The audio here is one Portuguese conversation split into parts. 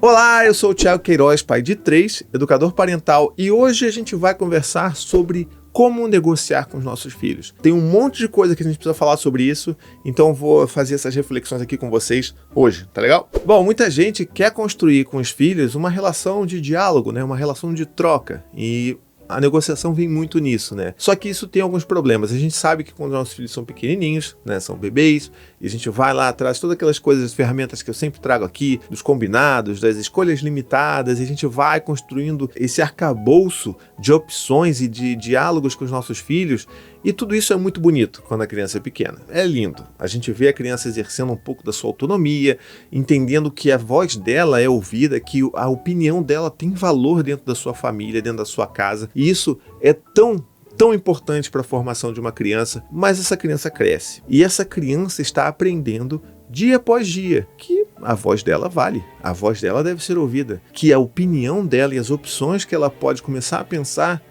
Olá, eu sou o Thiago Queiroz, pai de 3, educador parental, e hoje a gente vai conversar sobre como negociar com os nossos filhos. Tem um monte de coisa que a gente precisa falar sobre isso, então vou fazer essas reflexões aqui com vocês hoje, tá legal? Bom, muita gente quer construir com os filhos uma relação de diálogo, né? Uma relação de troca, e a negociação vem muito nisso, né? Só que isso tem alguns problemas. A gente sabe que quando nossos filhos são pequenininhos, né, são bebês, e a gente vai lá atrás, todas aquelas coisas, as ferramentas que eu sempre trago aqui, dos combinados, das escolhas limitadas, e a gente vai construindo esse arcabouço de opções e de diálogos com os nossos filhos, e tudo isso é muito bonito quando a criança é pequena. É lindo. A gente vê a criança exercendo um pouco da sua autonomia, entendendo que a voz dela é ouvida, que a opinião dela tem valor dentro da sua família, dentro da sua casa. E isso é tão importante para a formação de uma criança, mas essa criança cresce. E essa criança está aprendendo dia após dia que a voz dela vale, a voz dela deve ser ouvida, que a opinião dela e as opções que ela pode começar a pensar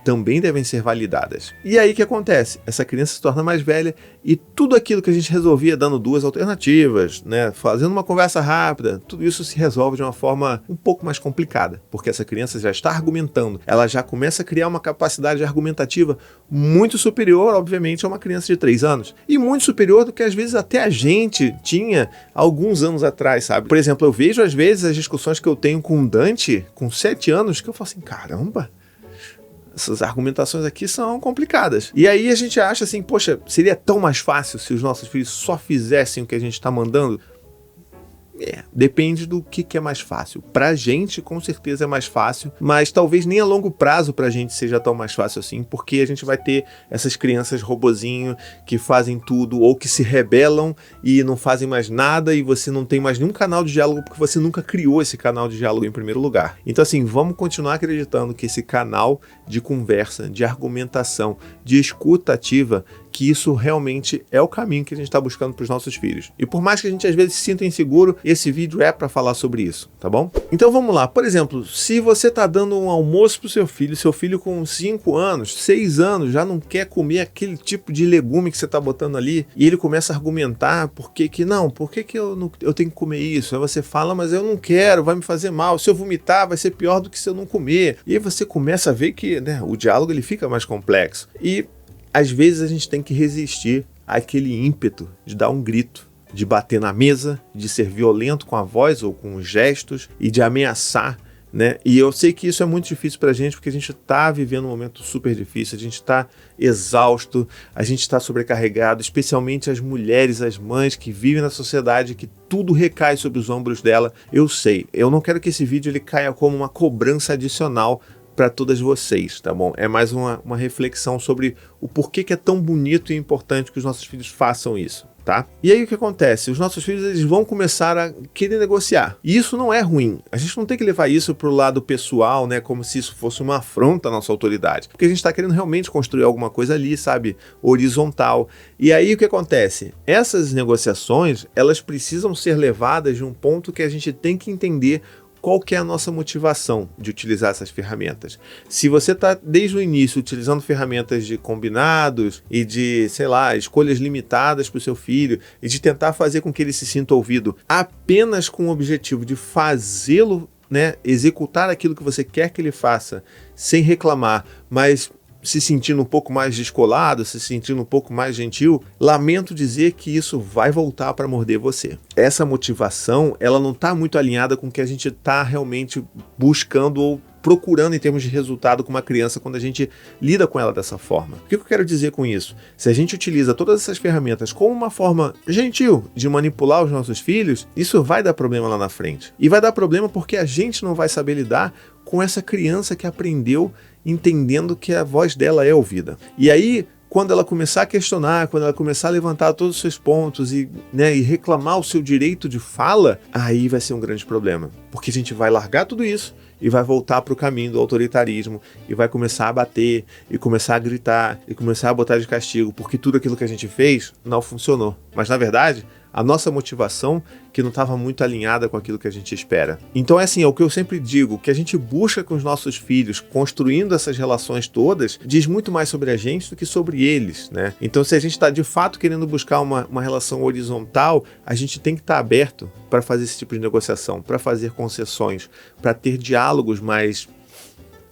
também devem ser validadas. E aí o que acontece? Essa criança se torna mais velha e tudo aquilo que a gente resolvia dando duas alternativas, né, fazendo uma conversa rápida, tudo isso se resolve de uma forma um pouco mais complicada, porque essa criança já está argumentando, ela já começa a criar uma capacidade argumentativa muito superior, obviamente, a uma criança de 3 anos. E muito superior do que às vezes até a gente tinha alguns anos atrás, sabe? Por exemplo, eu vejo às vezes as discussões que eu tenho com o Dante, com 7 anos, que eu falo assim, caramba, essas argumentações aqui são complicadas. E aí a gente acha assim, poxa, seria tão mais fácil se os nossos filhos só fizessem o que a gente está mandando? Depende do que é mais fácil. Pra gente, com certeza é mais fácil, mas talvez nem a longo prazo pra gente seja tão mais fácil assim, porque a gente vai ter essas crianças robozinho que fazem tudo ou que se rebelam e não fazem mais nada e você não tem mais nenhum canal de diálogo porque você nunca criou esse canal de diálogo em primeiro lugar. Então assim, vamos continuar acreditando que esse canal de conversa, de argumentação, de escuta ativa, que isso realmente é o caminho que a gente está buscando para os nossos filhos. E por mais que a gente às vezes se sinta inseguro, esse vídeo é para falar sobre isso, tá bom? Então vamos lá. Por exemplo, se você está dando um almoço para o seu filho com 5 anos, 6 anos, já não quer comer aquele tipo de legume que você está botando ali, e ele começa a argumentar por que eu tenho que comer isso? Aí você fala, mas eu não quero, vai me fazer mal. Se eu vomitar, vai ser pior do que se eu não comer. E aí você começa a ver que, né, o diálogo ele fica mais complexo. E às vezes a gente tem que resistir àquele ímpeto de dar um grito, de bater na mesa, de ser violento com a voz ou com os gestos e de ameaçar, né? E eu sei que isso é muito difícil pra gente porque a gente tá vivendo um momento super difícil, a gente tá exausto, a gente tá sobrecarregado, especialmente as mulheres, as mães que vivem na sociedade, que tudo recai sobre os ombros dela. Eu sei, eu não quero que esse vídeo ele caia como uma cobrança adicional para todas vocês, tá bom? É mais uma reflexão sobre o porquê que é tão bonito e importante que os nossos filhos façam isso, tá? E aí o que acontece? Os nossos filhos eles vão começar a querer negociar. E isso não é ruim. A gente não tem que levar isso pro lado pessoal, né? Como se isso fosse uma afronta à nossa autoridade. Porque a gente tá querendo realmente construir alguma coisa ali, sabe? Horizontal. E aí o que acontece? Essas negociações, elas precisam ser levadas de um ponto que a gente tem que entender qual que é a nossa motivação de utilizar essas ferramentas. Se você está desde o início utilizando ferramentas de combinados e de, sei lá, escolhas limitadas para o seu filho e de tentar fazer com que ele se sinta ouvido apenas com o objetivo de fazê-lo, né, executar aquilo que você quer que ele faça sem reclamar, mas se sentindo um pouco mais descolado, se sentindo um pouco mais gentil, lamento dizer que isso vai voltar para morder você. Essa motivação, ela não está muito alinhada com o que a gente está realmente buscando ou procurando em termos de resultado com uma criança quando a gente lida com ela dessa forma. O que eu quero dizer com isso? Se a gente utiliza todas essas ferramentas como uma forma gentil de manipular os nossos filhos, isso vai dar problema lá na frente. E vai dar problema porque a gente não vai saber lidar com essa criança que aprendeu entendendo que a voz dela é ouvida. E aí, quando ela começar a questionar, quando ela começar a levantar todos os seus pontos e reclamar o seu direito de fala, aí vai ser um grande problema. Porque a gente vai largar tudo isso e vai voltar para o caminho do autoritarismo e vai começar a bater e começar a gritar e começar a botar de castigo porque tudo aquilo que a gente fez não funcionou. Mas, na verdade, a nossa motivação que não estava muito alinhada com aquilo que a gente espera. Então é assim, é o que eu sempre digo, que a gente busca com os nossos filhos, construindo essas relações todas, diz muito mais sobre a gente do que sobre eles, né? Então se a gente está de fato querendo buscar uma relação horizontal, a gente tem que estar aberto para fazer esse tipo de negociação, para fazer concessões, para ter diálogos mais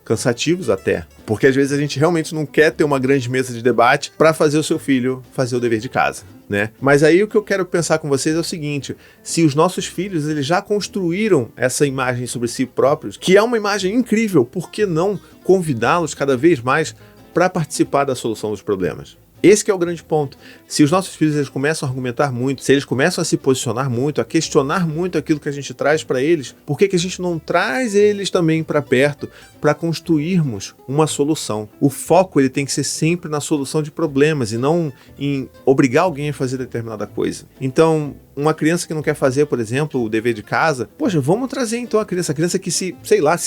cansativos até, porque às vezes a gente realmente não quer ter uma grande mesa de debate para fazer o seu filho fazer o dever de casa, né? Mas aí o que eu quero pensar com vocês é o seguinte: se os nossos filhos eles já construíram essa imagem sobre si próprios, que é uma imagem incrível, por que não convidá-los cada vez mais para participar da solução dos problemas? Esse que é o grande ponto. Se os nossos filhos eles começam a argumentar muito, se eles começam a se posicionar muito, a questionar muito aquilo que a gente traz para eles, por que a gente não traz eles também para perto para construirmos uma solução? O foco ele tem que ser sempre na solução de problemas e não em obrigar alguém a fazer determinada coisa. Então, uma criança que não quer fazer, por exemplo, o dever de casa, poxa, vamos trazer então a criança que se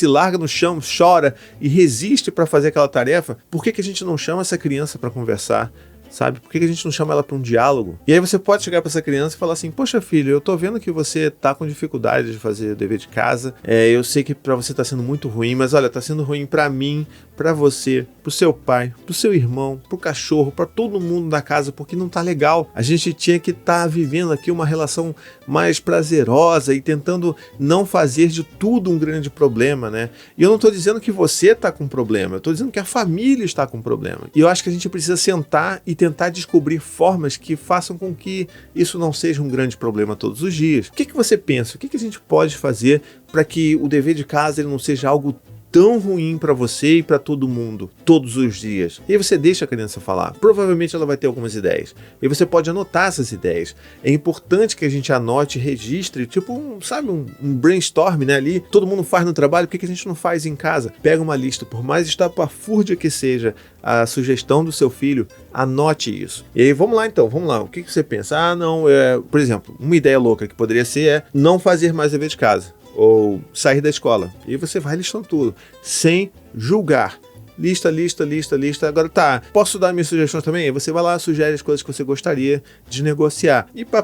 larga no chão, chora e resiste para fazer aquela tarefa. Por que a gente não chama essa criança para conversar? Sabe? Por que a gente não chama ela para um diálogo? E aí você pode chegar para essa criança e falar assim: poxa filho, eu tô vendo que você tá com dificuldade de fazer o dever de casa, eu sei que para você tá sendo muito ruim, mas olha, tá sendo ruim para mim, para você, pro seu pai, pro seu irmão, pro cachorro, para todo mundo da casa, porque não tá legal. A gente tinha que estar vivendo aqui uma relação mais prazerosa e tentando não fazer de tudo um grande problema, né? E eu não tô dizendo que você tá com problema, eu tô dizendo que a família está com problema. E eu acho que a gente precisa sentar e tentar descobrir formas que façam com que isso não seja um grande problema todos os dias. O que você pensa? O que a gente pode fazer para que o dever de casa ele não seja algo tão ruim para você e para todo mundo, todos os dias? E aí você deixa a criança falar. Provavelmente ela vai ter algumas ideias. E você pode anotar essas ideias. É importante que a gente anote, registre, tipo um brainstorm, né? Ali, todo mundo faz no trabalho, por que a gente não faz em casa? Pega uma lista, por mais estapafúrdia que seja a sugestão do seu filho, anote isso. E aí vamos lá. O que você pensa? Por exemplo, uma ideia louca que poderia ser não fazer mais dever de casa. Ou sair da escola. E você vai listando tudo, sem julgar. Lista. Agora tá, posso dar minhas sugestões também? Aí você vai lá, sugere as coisas que você gostaria de negociar. E pá.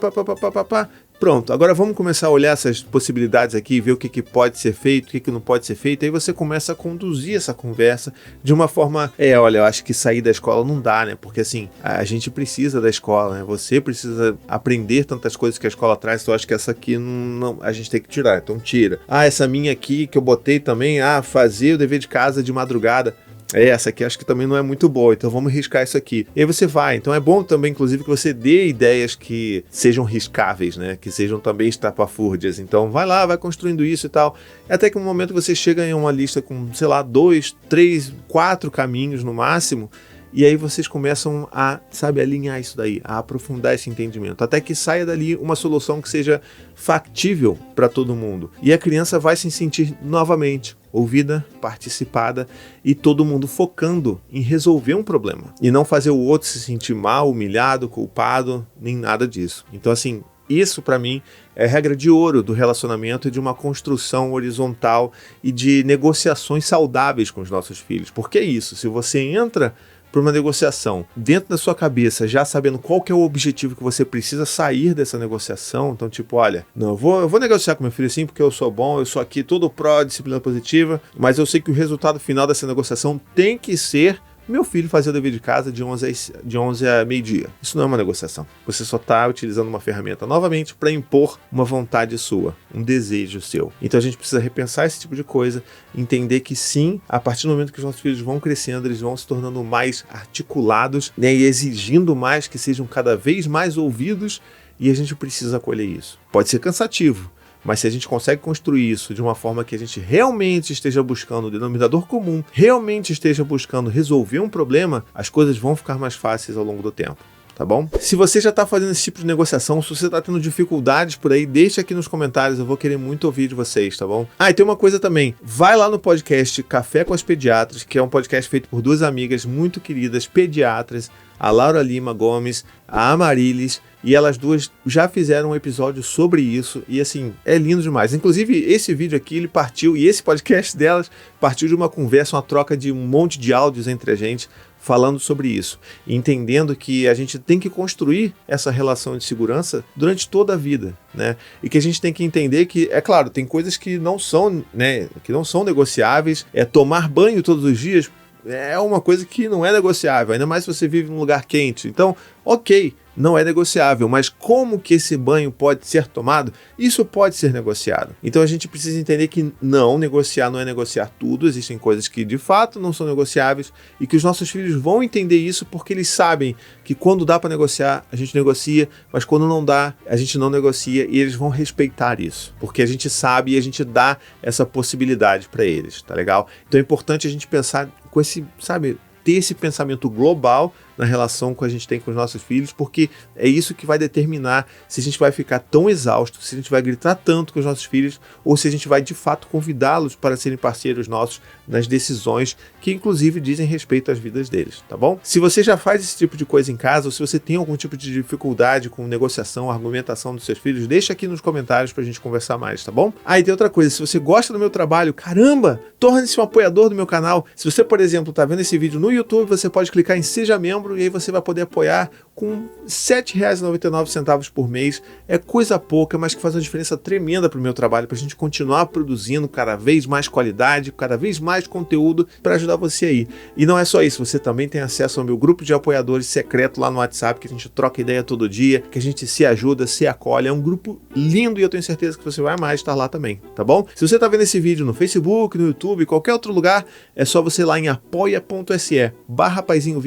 Pronto, agora vamos começar a olhar essas possibilidades aqui e ver o que pode ser feito, o que não pode ser feito. Aí você começa a conduzir essa conversa de uma forma... olha, eu acho que sair da escola não dá, né? Porque assim, a gente precisa da escola, né? Você precisa aprender tantas coisas que a escola traz, então eu acho que essa aqui não, a gente tem que tirar, então tira. Essa minha aqui que eu botei também, fazer o dever de casa de madrugada. Essa aqui acho que também não é muito boa, então vamos riscar isso aqui. E aí você vai. Então é bom também, inclusive, que você dê ideias que sejam riscáveis, né? Que sejam também estapafúrdias. Então vai lá, vai construindo isso e tal. Até que um momento você chega em uma lista com, 2, 3, 4 caminhos no máximo. E aí vocês começam a, alinhar isso daí, a aprofundar esse entendimento, até que saia dali uma solução que seja factível para todo mundo. E a criança vai se sentir novamente ouvida, participada e todo mundo focando em resolver um problema. E não fazer o outro se sentir mal, humilhado, culpado, nem nada disso. Então assim, isso para mim é a regra de ouro do relacionamento e de uma construção horizontal e de negociações saudáveis com os nossos filhos. Porque é isso, se você entra para uma negociação dentro da sua cabeça, já sabendo qual que é o objetivo que você precisa sair dessa negociação, então tipo, olha, não, eu vou negociar com meu filho sim, porque eu sou bom, eu sou aqui todo pró-disciplina positiva, mas eu sei que o resultado final dessa negociação tem que ser meu filho fazer o dever de casa de 11 a meio-dia. Isso não é uma negociação. Você só está utilizando uma ferramenta novamente para impor uma vontade sua, um desejo seu. Então a gente precisa repensar esse tipo de coisa, entender que sim, a partir do momento que os nossos filhos vão crescendo, eles vão se tornando mais articulados, né, e exigindo mais que sejam cada vez mais ouvidos, e a gente precisa acolher isso. Pode ser cansativo, mas se a gente consegue construir isso de uma forma que a gente realmente esteja buscando o denominador comum, realmente esteja buscando resolver um problema, as coisas vão ficar mais fáceis ao longo do tempo. Tá bom? Se você já está fazendo esse tipo de negociação, se você está tendo dificuldades por aí, deixa aqui nos comentários, eu vou querer muito ouvir de vocês, tá bom? E tem uma coisa também, vai lá no podcast Café com as Pediatras, que é um podcast feito por duas amigas muito queridas, pediatras, a Laura Lima Gomes, a Amarilis, e elas duas já fizeram um episódio sobre isso, e assim, é lindo demais. Inclusive, esse vídeo aqui, ele partiu, e esse podcast delas partiu de uma conversa, uma troca de um monte de áudios entre a gente, falando sobre isso, entendendo que a gente tem que construir essa relação de segurança durante toda a vida, né? E que a gente tem que entender que, é claro, tem coisas que não são, né, que não são negociáveis. Tomar banho todos os dias é uma coisa que não é negociável, ainda mais se você vive num lugar quente. Então, ok, não é negociável, mas como que esse banho pode ser tomado? Isso pode ser negociado. Então a gente precisa entender que negociar não é negociar tudo, existem coisas que de fato não são negociáveis e que os nossos filhos vão entender isso porque eles sabem que quando dá para negociar, a gente negocia, mas quando não dá, a gente não negocia e eles vão respeitar isso, porque a gente sabe e a gente dá essa possibilidade para eles, tá legal? Então é importante a gente pensar com esse, sabe, ter esse pensamento global na relação que a gente tem com os nossos filhos, porque é isso que vai determinar se a gente vai ficar tão exausto, se a gente vai gritar tanto com os nossos filhos, ou se a gente vai de fato convidá-los para serem parceiros nossos nas decisões que inclusive dizem respeito às vidas deles, tá bom? Se você já faz esse tipo de coisa em casa, ou se você tem algum tipo de dificuldade com negociação, argumentação dos seus filhos, deixa aqui nos comentários pra gente conversar mais, tá bom? E tem outra coisa, se você gosta do meu trabalho, caramba, torne-se um apoiador do meu canal. Se você, por exemplo, tá vendo esse vídeo no YouTube, você pode clicar em Seja Membro e aí você vai poder apoiar com R$ 7,99 por mês. É coisa pouca, mas que faz uma diferença tremenda para o meu trabalho, para a gente continuar produzindo cada vez mais qualidade, cada vez mais conteúdo para ajudar você aí. E não é só isso, você também tem acesso ao meu grupo de apoiadores secreto lá no WhatsApp, que a gente troca ideia todo dia, que a gente se ajuda, se acolhe. É um grupo lindo e eu tenho certeza que você vai mais estar lá também, tá bom? Se você está vendo esse vídeo no Facebook, no YouTube, qualquer outro lugar, é só você ir lá em apoia.se/paizinho,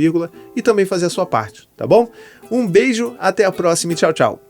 e também fazer a sua parte, tá bom? Um beijo, até a próxima e tchau, tchau!